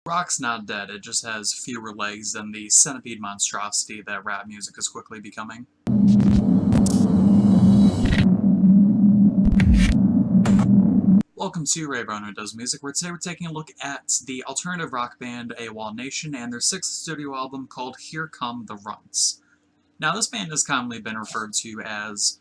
Rock's not dead, it just has fewer legs than the centipede monstrosity that rap music is quickly becoming. Welcome to Ray Brown Who Does Music, where today we're taking a look at the alternative rock band AWOLNATION and their 6th studio album called Here Come the Runts. Now, this band has commonly been referred to as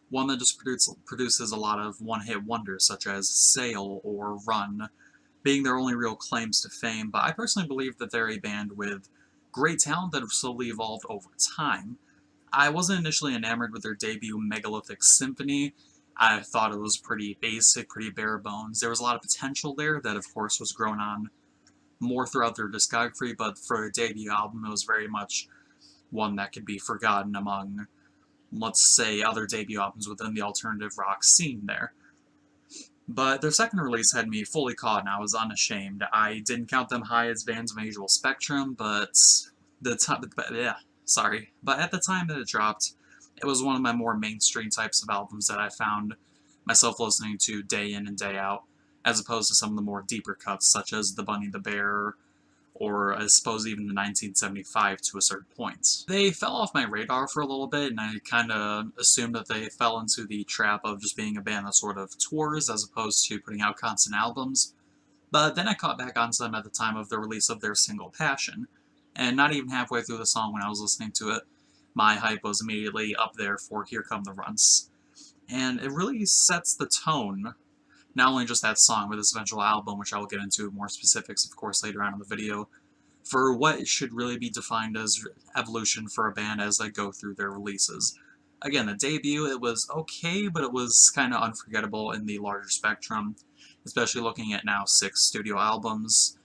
one that just produces a lot of one-hit wonders, such as Sail or Run, being their only real claims to fame, but I personally believe that they're a band with great talent that have slowly evolved over time. I wasn't initially enamored with their debut Megalithic Symphony. I thought it was pretty basic, pretty bare bones. There was a lot of potential there that, of course, was grown on more throughout their discography, but for a debut album, it was very much one that could be forgotten among, let's say, other debut albums within the alternative rock scene there. But their second release had me fully caught, and I was unashamed. I didn't count them high as bands of my usual spectrum, but at the time that it dropped, it was one of my more mainstream types of albums that I found myself listening to day in and day out, as opposed to some of the more deeper cuts, such as The Bunny the Bear, or I suppose even the 1975 to a certain point. They fell off my radar for a little bit, and I kind of assumed that they fell into the trap of just being a band that sort of tours as opposed to putting out constant albums. But then I caught back onto them at the time of the release of their single Passion, and not even halfway through the song when I was listening to it, my hype was immediately up there for Here Come the Runts. And it really sets the tone, not only just that song, but this eventual album, which I will get into more specifics, of course, later on in the video, for what should really be defined as evolution for a band as they go through their releases. Again, the debut, it was okay, but it was kind of unforgettable in the larger spectrum, especially looking at now 6 studio albums.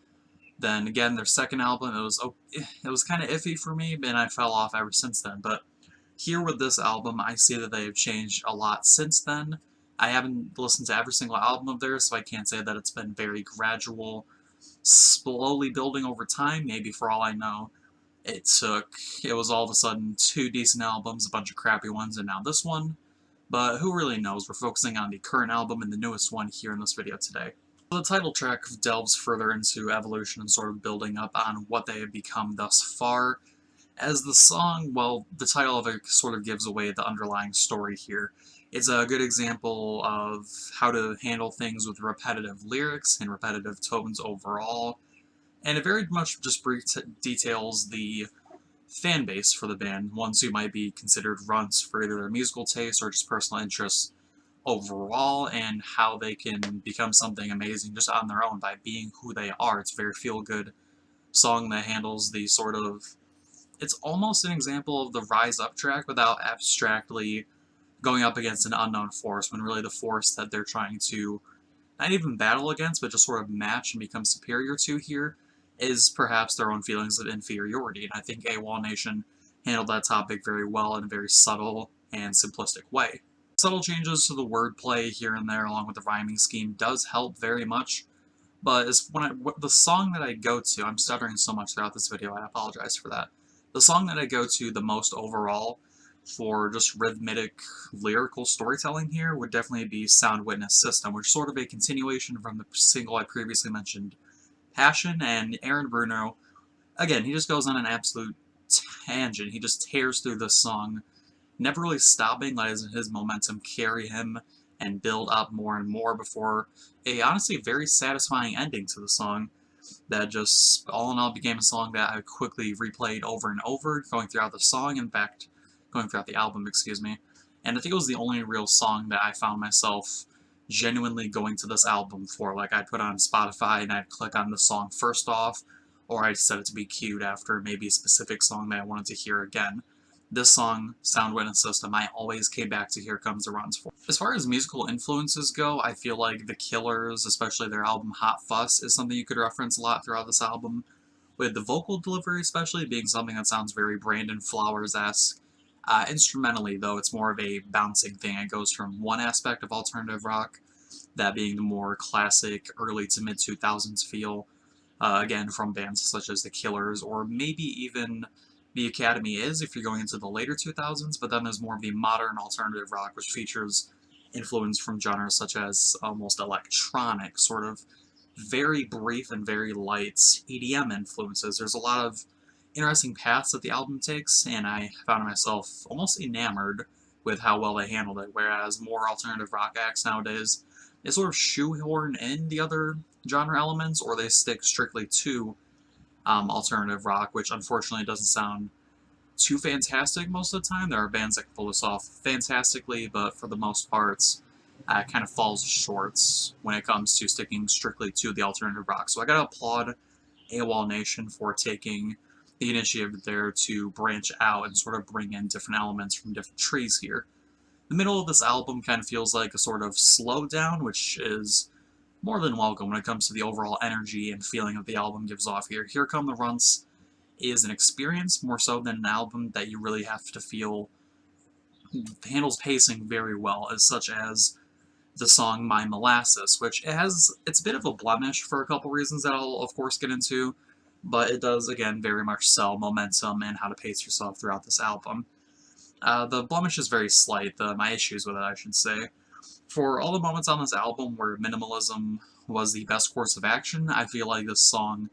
Then again, their second album, it was kind of iffy for me, and I fell off ever since then. But here with this album, I see that they have changed a lot since then. I haven't listened to every single album of theirs, so I can't say that it's been very gradual, slowly building over time. Maybe for all I know, it was all of a sudden 2 decent albums, a bunch of crappy ones, and now this one. But who really knows? We're focusing on the current album and the newest one here in this video today. The title track delves further into evolution and sort of building up on what they have become thus far. As the song, well, the title of it sort of gives away the underlying story here. It's a good example of how to handle things with repetitive lyrics and repetitive tones overall, and it very much just details the fan base for the band, ones who might be considered runts for either their musical taste or just personal interests overall, and how they can become something amazing just on their own by being who they are. It's a very feel-good song that handles the sort of... It's almost an example of the Rise Up track without abstractly going up against an unknown force, when really the force that they're trying to not even battle against, but just sort of match and become superior to here is perhaps their own feelings of inferiority. And I think AWOLNATION handled that topic very well in a very subtle and simplistic way. Subtle changes to the wordplay here and there, along with the rhyming scheme, does help very much. But the song that I go to, I'm stuttering so much throughout this video, I apologize for that. The song that I go to the most overall for just rhythmic, lyrical storytelling here would definitely be Sound Witness System, which is sort of a continuation from the single I previously mentioned, Passion. And Aaron Bruno, again, he just goes on an absolute tangent. He just tears through this song, never really stopping, letting his momentum carry him and build up more and more before a honestly very satisfying ending to the song that just, all in all, became a song that I quickly replayed over and over, going throughout the song, in fact, going throughout the album, excuse me. And I think it was the only real song that I found myself genuinely going to this album for. Like, I'd put on Spotify and I'd click on the song first off, or I'd set it to be queued after maybe a specific song that I wanted to hear again. This song, Sound Witness System, I always came back to Here Comes the Runs for. As far as musical influences go, I feel like The Killers, especially their album Hot Fuss, is something you could reference a lot throughout this album, with the vocal delivery especially being something that sounds very Brandon Flowers-esque. Instrumentally, though, it's more of a bouncing thing. It goes from one aspect of alternative rock, that being the more classic early to mid-2000s feel, again, from bands such as The Killers, or maybe even The Academy is if you're going into the later 2000s, but then there's more of the modern alternative rock, which features influence from genres such as almost electronic, sort of very brief and very light EDM influences. There's a lot of interesting paths that the album takes, and I found myself almost enamored with how well they handled it, whereas more alternative rock acts nowadays, they sort of shoehorn in the other genre elements, or they stick strictly to alternative rock, which unfortunately doesn't sound too fantastic most of the time. There are bands that can pull this off fantastically, but for the most part, it kind of falls short when it comes to sticking strictly to the alternative rock. So I gotta applaud AWOLNATION for taking the initiative there to branch out and sort of bring in different elements from different trees here. The middle of this album kind of feels like a sort of slowdown, which is more than welcome when it comes to the overall energy and feeling that the album gives off here. Here Come the Runts is an experience more so than an album that you really have to feel handles pacing very well, as such as the song My Molasses, which it's a bit of a blemish for a couple reasons that I'll of course get into, but it does again very much sell momentum and how to pace yourself throughout this album. The blemish is very slight, my issues with it I should say. For all the moments on this album where minimalism was the best course of action, I feel like this song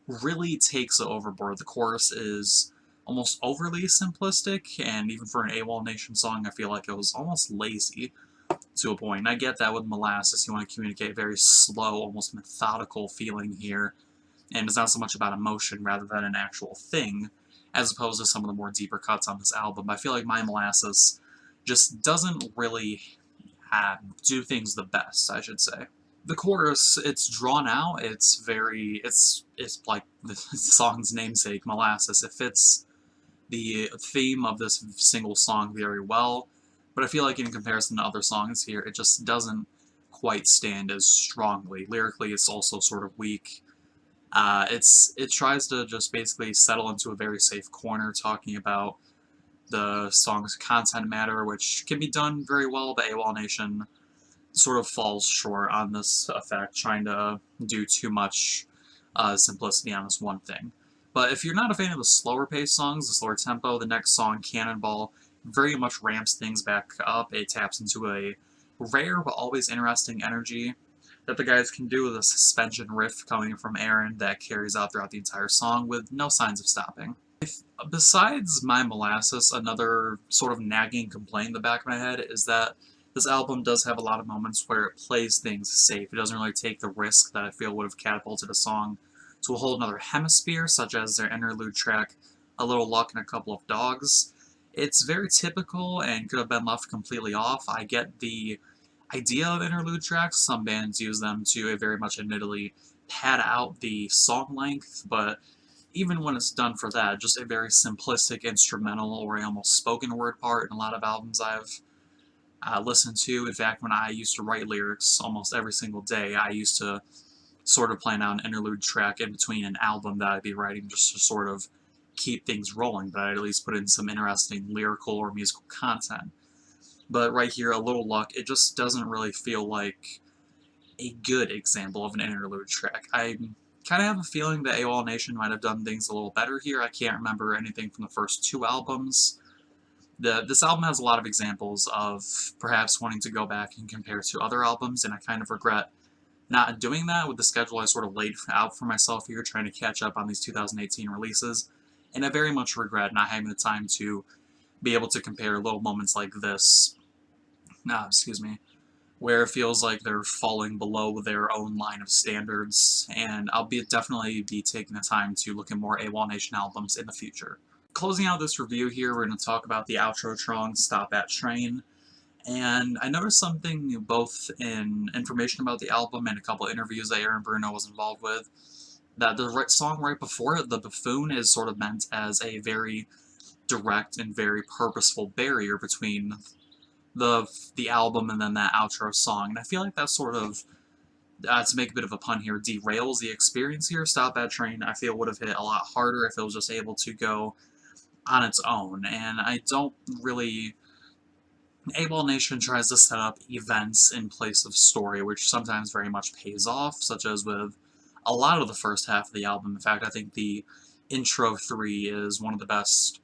really takes it overboard. The chorus is almost overly simplistic, and even for an AWOLNATION song, I feel like it was almost lazy to a point. And I get that with Molasses, you want to communicate a very slow, almost methodical feeling here, and it's not so much about emotion rather than an actual thing, as opposed to some of the more deeper cuts on this album. I feel like My Molasses just doesn't really do things the best, I should say. The chorus, it's drawn out, it's like the song's namesake, Molasses. It fits the theme of this single song very well, but I feel like in comparison to other songs here, it just doesn't quite stand as strongly. Lyrically, it's also sort of weak. It tries to just basically settle into a very safe corner, talking about the song's content matter, which can be done very well, but AWOLNATION sort of falls short on this effect, trying to do too much simplicity on this one thing. But if you're not a fan of the slower paced songs, the slower tempo, the next song, Cannonball, very much ramps things back up. It taps into a rare but always interesting energy that the guys can do with a suspension riff coming from Aaron that carries out throughout the entire song with no signs of stopping. Besides My Molasses, another sort of nagging complaint in the back of my head is that this album does have a lot of moments where it plays things safe. It doesn't really take the risk that I feel would have catapulted a song to a whole other hemisphere, such as their interlude track, A Little Luck and a Couple of Dogs. It's very typical and could have been left completely off. I get the idea of interlude tracks. Some bands use them to very much admittedly pad out the song length, but even when it's done for that, just a very simplistic instrumental or a almost spoken word part in a lot of albums I've listened to. In fact, when I used to write lyrics almost every single day, I used to sort of plan out an interlude track in between an album that I'd be writing just to sort of keep things rolling, but I'd at least put in some interesting lyrical or musical content. But right here, A Little Luck, it just doesn't really feel like a good example of an interlude track. I kind of have a feeling that AWOLNATION might have done things a little better here. I can't remember anything from the first two albums. This album has a lot of examples of perhaps wanting to go back and compare to other albums, and I kind of regret not doing that with the schedule I sort of laid out for myself here, trying to catch up on these 2018 releases, and I very much regret not having the time to be able to compare little moments like this, where it feels like they're falling below their own line of standards, and I'll definitely be taking the time to look at more AWOLNATION albums in the future. Closing out this review here, we're going to talk about the outro song, Stop That Train. And I noticed something both in information about the album and a couple interviews that Aaron Bruno was involved with, that the song right before it, The Buffoon, is sort of meant as a very direct and very purposeful barrier between the album and then that outro song. And I feel like that sort of, to make a bit of a pun here, derails the experience here. Stop That Train, I feel, would have hit a lot harder if it was just able to go on its own, and I don't really... AWOLNATION tries to set up events in place of story, which sometimes very much pays off, such as with a lot of the first half of the album. In fact, I think the intro 3 is one of the best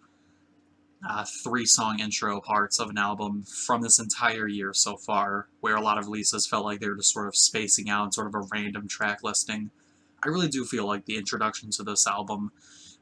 3-song intro parts of an album from this entire year so far, where a lot of releases felt like they were just sort of spacing out, sort of a random track listing. I really do feel like the introduction to this album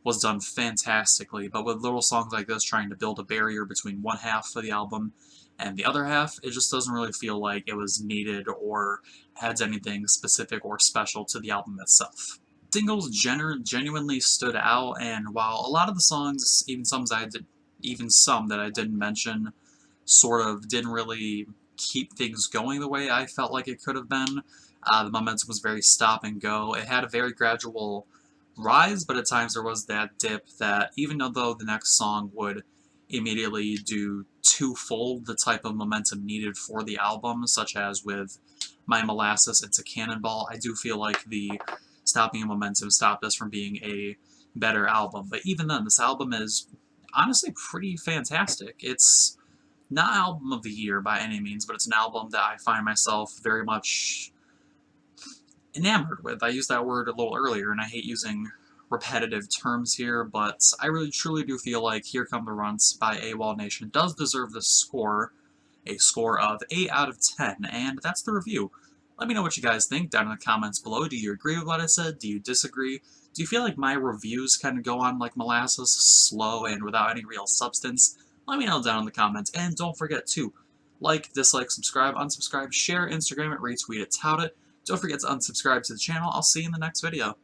was done fantastically, but with little songs like this trying to build a barrier between one half of the album and the other half, it just doesn't really feel like it was needed or adds anything specific or special to the album itself. Singles genuinely stood out, and while a lot of the songs, even some that I didn't mention, sort of didn't really keep things going the way I felt like it could have been. The momentum was very stop and go. It had a very gradual rise, but at times there was that dip that, even though the next song would immediately do twofold the type of momentum needed for the album, such as with My Molasses into Cannonball, I do feel like the stopping of momentum stopped us from being a better album. But even then, this album is honestly pretty fantastic. It's not album of the year by any means, but it's an album that I find myself very much enamored with. I used that word a little earlier, and I hate using repetitive terms here, but I really truly do feel like Here Come the Runts by AWOLNATION does deserve this score, a score of 8 out of 10, and that's the review. Let me know what you guys think down in the comments below. Do you agree with what I said? Do you disagree? Do you feel like my reviews kind of go on like molasses, slow and without any real substance? Let me know down in the comments, and don't forget to like, dislike, subscribe, unsubscribe, share, Instagram it, retweet it, tout it. Don't forget to unsubscribe to the channel. I'll see you in the next video.